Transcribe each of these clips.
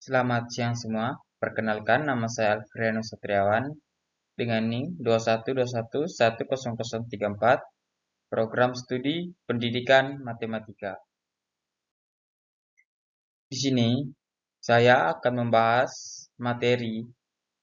Selamat siang semua. Perkenalkan, nama saya Alfriano Satriawan dengan NIM 21211034, Program Studi Pendidikan Matematika. Di sini saya akan membahas materi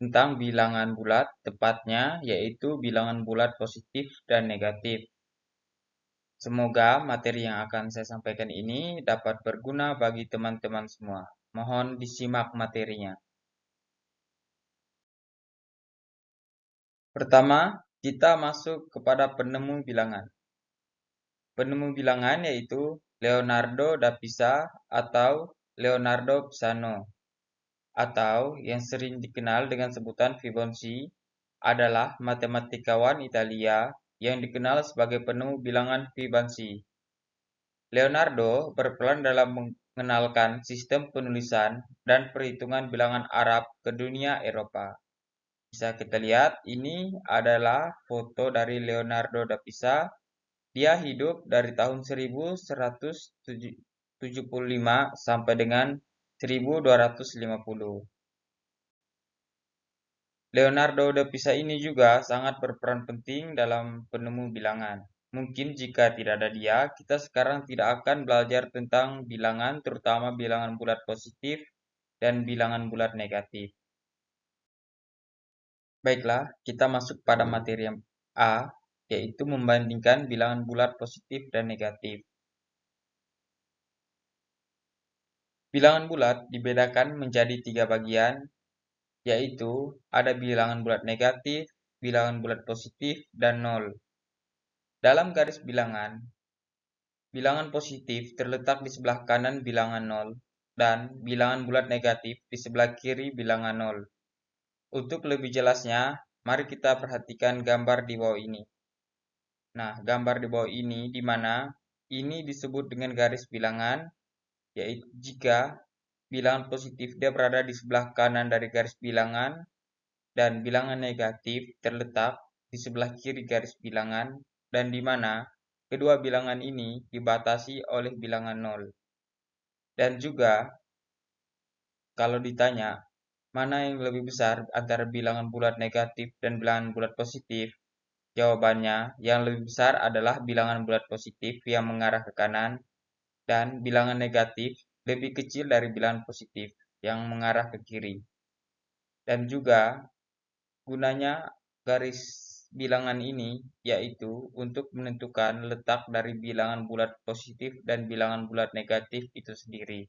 tentang bilangan bulat, tepatnya yaitu bilangan bulat positif dan negatif. Semoga materi yang akan saya sampaikan ini dapat berguna bagi teman-teman semua. Mohon disimak materinya. Pertama, kita masuk kepada penemu bilangan. Penemu bilangan yaitu Leonardo da Pisa atau Leonardo Pisano, atau yang sering dikenal dengan sebutan Fibonacci, adalah matematikawan Italia yang dikenal sebagai penemu bilangan Fibonacci. Leonardo berperan dalam mengenalkan sistem penulisan dan perhitungan bilangan Arab ke dunia Eropa. Bisa kita lihat, ini adalah foto dari Leonardo da Pisa. Dia hidup dari tahun 1175 sampai dengan 1250. Leonardo da Pisa ini juga sangat berperan penting dalam penemu bilangan. Mungkin jika tidak ada dia, kita sekarang tidak akan belajar tentang bilangan, terutama bilangan bulat positif dan bilangan bulat negatif. Baiklah, kita masuk pada materi yang A, yaitu membandingkan bilangan bulat positif dan negatif. Bilangan bulat dibedakan menjadi 3 bagian, yaitu ada bilangan bulat negatif, bilangan bulat positif, dan nol. Dalam garis bilangan, bilangan positif terletak di sebelah kanan bilangan nol, dan bilangan bulat negatif di sebelah kiri bilangan nol. Untuk lebih jelasnya, mari kita perhatikan gambar di bawah ini. Nah, gambar di bawah ini di mana ini disebut dengan garis bilangan, yaitu jika bilangan positif dia berada di sebelah kanan dari garis bilangan dan bilangan negatif terletak di sebelah kiri garis bilangan, dan di mana kedua bilangan ini dibatasi oleh bilangan nol. Dan juga kalau ditanya mana yang lebih besar antara bilangan bulat negatif dan bilangan bulat positif, jawabannya yang lebih besar adalah bilangan bulat positif yang mengarah ke kanan, dan bilangan negatif lebih kecil dari bilangan positif yang mengarah ke kiri. Dan juga gunanya garis bilangan ini yaitu untuk menentukan letak dari bilangan bulat positif dan bilangan bulat negatif itu sendiri.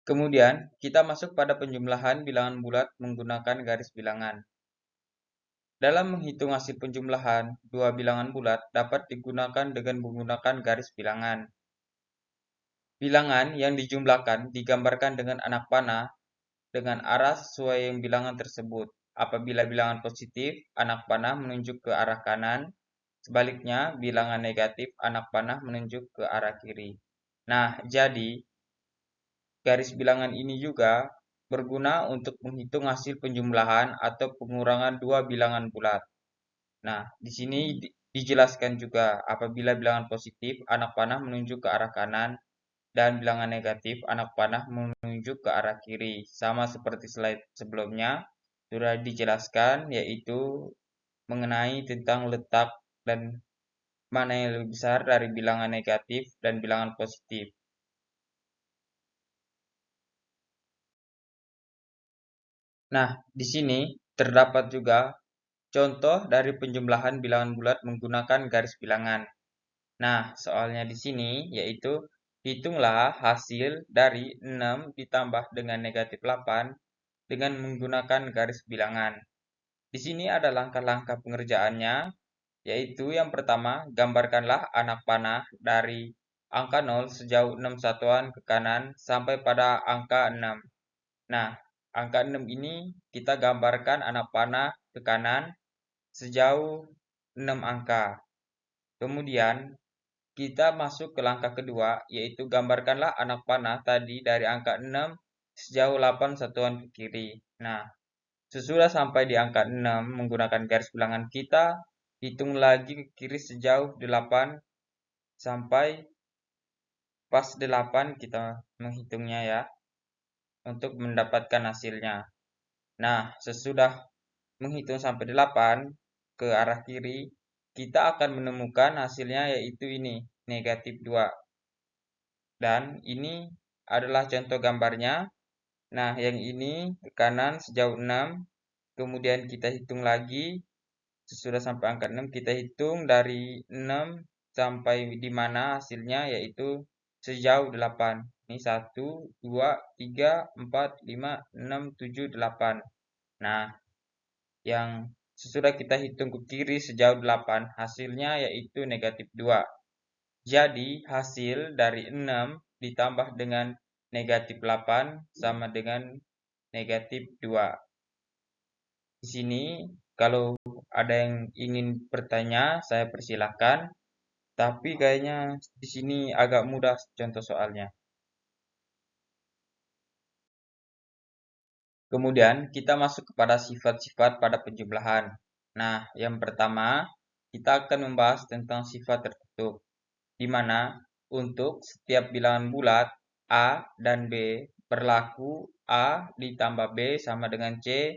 Kemudian, kita masuk pada penjumlahan bilangan bulat menggunakan garis bilangan. Dalam menghitung hasil penjumlahan, dua bilangan bulat dapat digunakan dengan menggunakan garis bilangan. Bilangan yang dijumlahkan digambarkan dengan anak panah dengan arah sesuai yang bilangan tersebut. Apabila bilangan positif, anak panah menunjuk ke arah kanan. Sebaliknya, bilangan negatif, anak panah menunjuk ke arah kiri. Nah, jadi garis bilangan ini juga berguna untuk menghitung hasil penjumlahan atau pengurangan dua bilangan bulat. Nah, di sini dijelaskan juga apabila bilangan positif, anak panah menunjuk ke arah kanan, dan bilangan negatif, anak panah menunjuk ke arah kiri. Sama seperti slide sebelumnya, sudah dijelaskan, yaitu mengenai tentang letak dan mana yang lebih besar dari bilangan negatif dan bilangan positif. Nah, di sini terdapat juga contoh dari penjumlahan bilangan bulat menggunakan garis bilangan. Nah, soalnya di sini yaitu hitunglah hasil dari 6 ditambah dengan negatif 8 dengan menggunakan garis bilangan. Di sini ada langkah-langkah pengerjaannya, yaitu yang pertama, gambarkanlah anak panah dari angka 0 sejauh 6 satuan ke kanan sampai pada angka 6. Nah, angka 6 ini kita gambarkan anak panah ke kanan sejauh 6 angka. Kemudian, kita masuk ke langkah kedua, yaitu gambarkanlah anak panah tadi dari angka 6 sejauh 8 satuan ke kiri. Nah, sesudah sampai di angka 6 menggunakan garis bilangan kita, hitung lagi ke kiri sejauh 8 sampai pas 8 kita menghitungnya ya, untuk mendapatkan hasilnya. Nah, sesudah menghitung sampai 8 ke arah kiri, kita akan menemukan hasilnya yaitu ini, negatif 2. Dan ini adalah contoh gambarnya. Nah, yang ini ke kanan sejauh 6, kemudian kita hitung lagi, sesudah sampai angka 6, kita hitung dari 6 sampai di mana hasilnya, yaitu sejauh 8. Ini 1, 2, 3, 4, 5, 6, 7, 8. Nah, yang sesudah kita hitung ke kiri sejauh 8, hasilnya yaitu negatif 2. Jadi, hasil dari 6 ditambah dengan negatif 8 sama dengan negatif 2. Di sini, kalau ada yang ingin bertanya, saya persilahkan. Tapi kayaknya di sini agak mudah contoh soalnya. Kemudian, kita masuk kepada sifat-sifat pada penjumlahan. Nah, yang pertama, kita akan membahas tentang sifat tertutup, di mana untuk setiap bilangan bulat A dan B berlaku A ditambah B sama dengan C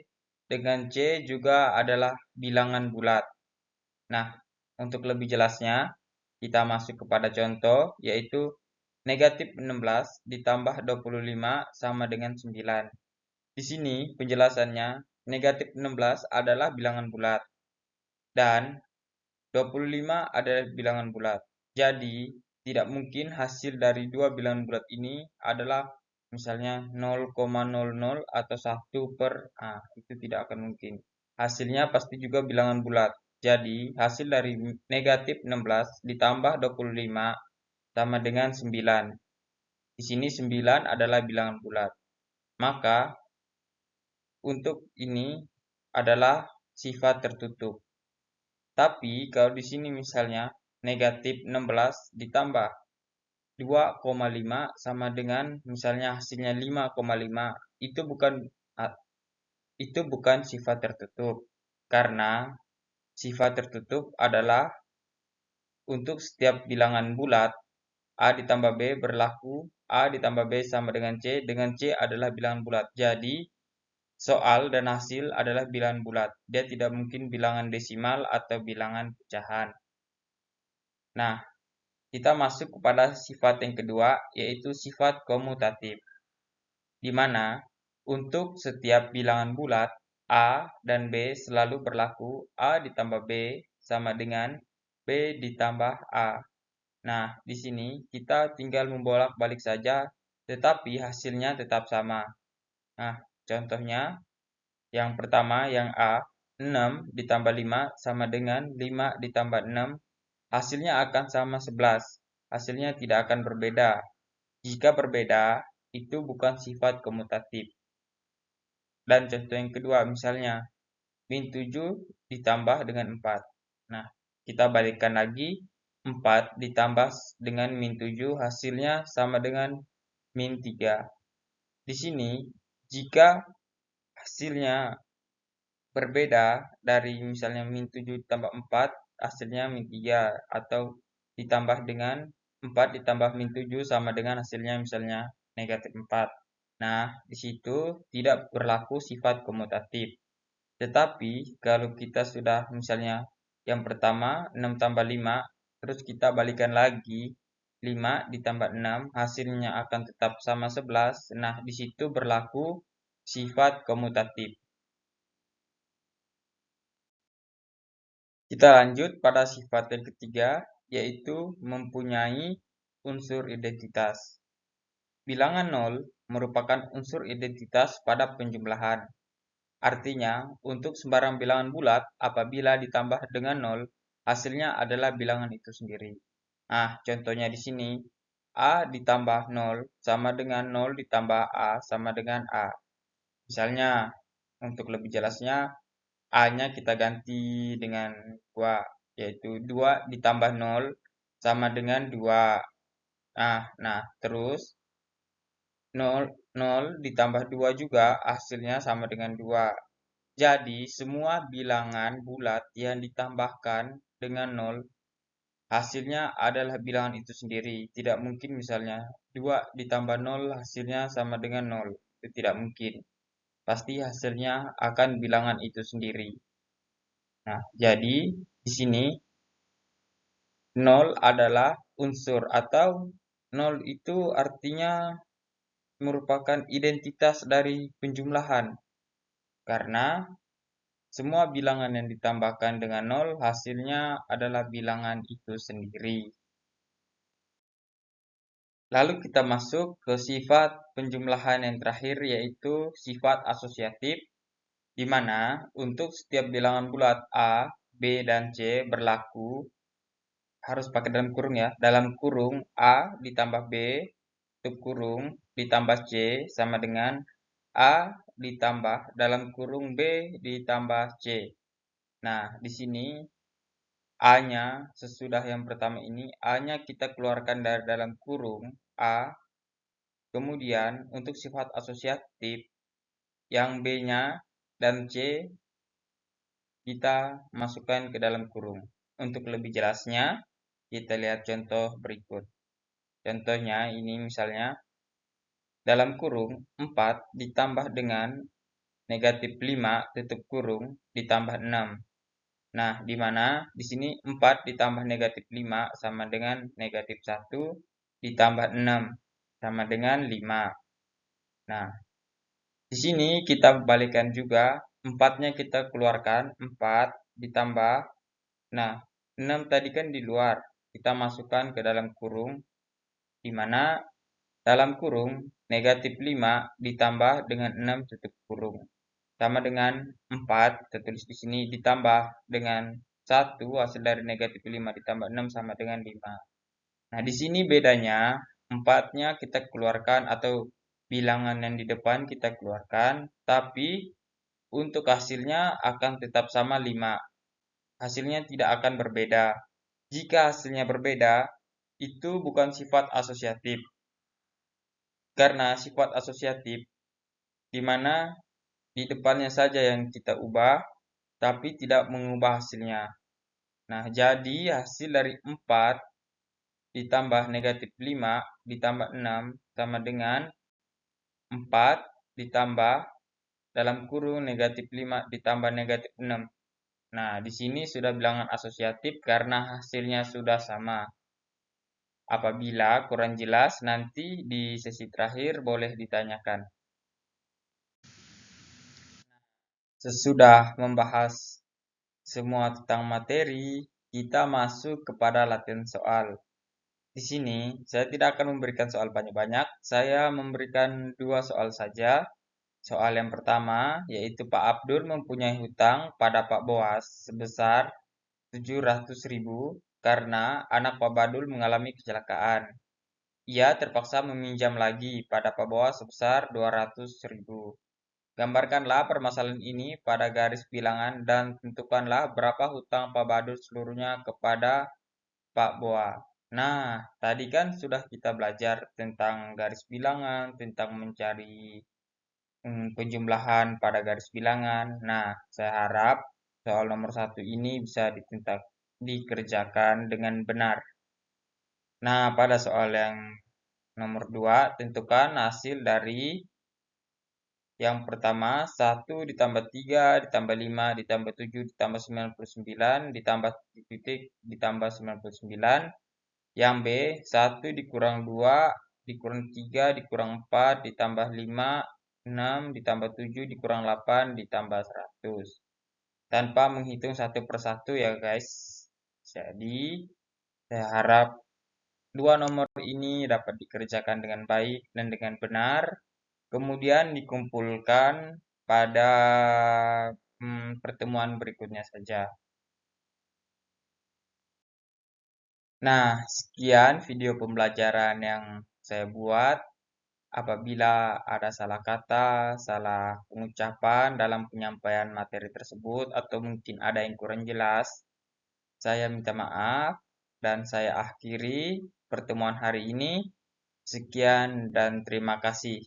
juga adalah bilangan bulat. Nah, untuk lebih jelasnya, kita masuk kepada contoh, yaitu negatif 16 ditambah 25 sama dengan 9. Di sini penjelasannya, negatif 16 adalah bilangan bulat, dan 25 adalah bilangan bulat. Jadi, tidak mungkin hasil dari dua bilangan bulat ini adalah misalnya 0,00 atau 1 per A. Itu tidak akan mungkin. Hasilnya pasti juga bilangan bulat. Jadi, hasil dari negatif 16 ditambah 25 sama dengan 9. Di sini 9 adalah bilangan bulat. Maka, untuk ini adalah sifat tertutup. Tapi kalau di sini misalnya negatif 16 ditambah 2,5 sama dengan misalnya hasilnya 5,5, itu bukan sifat tertutup. Karena sifat tertutup adalah untuk setiap bilangan bulat A ditambah B berlaku A ditambah B sama dengan C adalah bilangan bulat. Jadi soal dan hasil adalah bilangan bulat. Dia tidak mungkin bilangan desimal atau bilangan pecahan. Nah, kita masuk kepada sifat yang kedua, yaitu sifat komutatif. Di mana untuk setiap bilangan bulat, A dan B selalu berlaku A ditambah B sama dengan B ditambah A. Nah, di sini kita tinggal membolak-balik saja, tetapi hasilnya tetap sama. Nah, contohnya, yang pertama, yang A, 6 ditambah 5 sama dengan 5 ditambah 6, hasilnya akan sama 11. Hasilnya tidak akan berbeda. Jika berbeda, itu bukan sifat komutatif. Dan contoh yang kedua, misalnya, min 7 ditambah dengan 4. Nah, kita balikkan lagi, 4 ditambah dengan min 7, hasilnya sama dengan min 3. Di sini, jika hasilnya berbeda dari misalnya min 7 ditambah 4, hasilnya min 3. Atau ditambah dengan 4 ditambah min 7 sama dengan hasilnya misalnya negatif 4. Nah, di situ tidak berlaku sifat komutatif. Tetapi kalau kita sudah misalnya yang pertama 6 tambah 5, terus kita balikan lagi 5 ditambah 6, hasilnya akan tetap sama 11. Nah, di situ berlaku sifat komutatif. Kita lanjut pada sifat yang ketiga, yaitu mempunyai unsur identitas. Bilangan 0 merupakan unsur identitas pada penjumlahan. Artinya, untuk sembarang bilangan bulat, apabila ditambah dengan 0, hasilnya adalah bilangan itu sendiri. Nah, contohnya di sini, A ditambah 0 sama dengan 0 ditambah A sama dengan A. Misalnya, untuk lebih jelasnya, A-nya kita ganti dengan 2, yaitu 2 ditambah 0 sama dengan 2. Nah, terus 0 ditambah 2 juga hasilnya sama dengan 2. Jadi, semua bilangan bulat yang ditambahkan dengan 0 hasilnya adalah bilangan itu sendiri. Tidak mungkin misalnya 2 ditambah 0 hasilnya sama dengan 0. Itu tidak mungkin. Pasti hasilnya akan bilangan itu sendiri. Nah, jadi di sini 0 adalah unsur atau 0 itu artinya merupakan identitas dari penjumlahan. Karena semua bilangan yang ditambahkan dengan 0 hasilnya adalah bilangan itu sendiri. Lalu kita masuk ke sifat penjumlahan yang terakhir yaitu sifat asosiatif, di mana untuk setiap bilangan bulat A, B, dan C berlaku harus pakai dalam kurung ya. Dalam kurung A ditambah B, tutup kurung, ditambah C sama dengan A ditambah dalam kurung B ditambah C. Nah, di sini A-nya sesudah yang pertama ini, A-nya kita keluarkan dari dalam kurung A. Kemudian untuk sifat asosiatif yang B-nya dan C kita masukkan ke dalam kurung. Untuk lebih jelasnya, kita lihat contoh berikut. Contohnya ini misalnya dalam kurung 4 ditambah dengan negatif 5 tutup kurung ditambah 6. Nah, di mana di sini 4 ditambah negatif 5 sama dengan negatif 1 ditambah 6 sama dengan 5. Nah, di sini kita balikkan juga, 4-nya kita keluarkan, 4 ditambah, nah 6 tadi kan di luar, kita masukkan ke dalam kurung, di mana dalam kurung negatif 5 ditambah dengan 6 tutup kurung. Sama dengan 4, kita tulis di sini, ditambah dengan 1, hasil dari negatif 5 ditambah 6 sama dengan 5. Nah, di sini bedanya, 4-nya kita keluarkan atau bilangan yang di depan kita keluarkan, tapi untuk hasilnya akan tetap sama 5. Hasilnya tidak akan berbeda. Jika hasilnya berbeda, itu bukan sifat asosiatif. Karena sifat asosiatif, di mana di depannya saja yang kita ubah, tapi tidak mengubah hasilnya. Nah, jadi hasil dari 4 ditambah negatif 5 ditambah 6 sama dengan 4 ditambah dalam kurung negatif 5 ditambah negatif 6. Nah, di sini sudah bilangan asosiatif karena hasilnya sudah sama. Apabila kurang jelas, nanti di sesi terakhir boleh ditanyakan. Sesudah membahas semua tentang materi, kita masuk kepada latihan soal. Di sini, saya tidak akan memberikan soal banyak-banyak, saya memberikan 2 soal saja. Soal yang pertama, yaitu Pak Abdul mempunyai hutang pada Pak Boas sebesar 700.000 karena anak Pak Badul mengalami kecelakaan. Ia terpaksa meminjam lagi pada Pak Boas sebesar 200.000. Gambarkanlah permasalahan ini pada garis bilangan dan tentukanlah berapa hutang Pak Badul seluruhnya kepada Pak Boa. Nah, tadi kan sudah kita belajar tentang garis bilangan, tentang mencari penjumlahan pada garis bilangan. Nah, saya harap soal nomor 1 ini bisa dikerjakan dengan benar. Nah, pada soal yang nomor 2, tentukan hasil dari yang pertama 1 ditambah 3 ditambah 5 ditambah 7 ditambah 99 ditambah titik ditambah 99. Yang B 1 dikurang 2 dikurang 3 dikurang 4 ditambah 5 6 ditambah 7 dikurang 8 ditambah 100. Tanpa menghitung satu persatu ya guys. Jadi saya harap 2 nomor ini dapat dikerjakan dengan baik dan dengan benar. Kemudian dikumpulkan pada pertemuan berikutnya saja. Nah, sekian video pembelajaran yang saya buat. Apabila ada salah kata, salah pengucapan dalam penyampaian materi tersebut, atau mungkin ada yang kurang jelas, saya minta maaf dan saya akhiri pertemuan hari ini. Sekian dan terima kasih.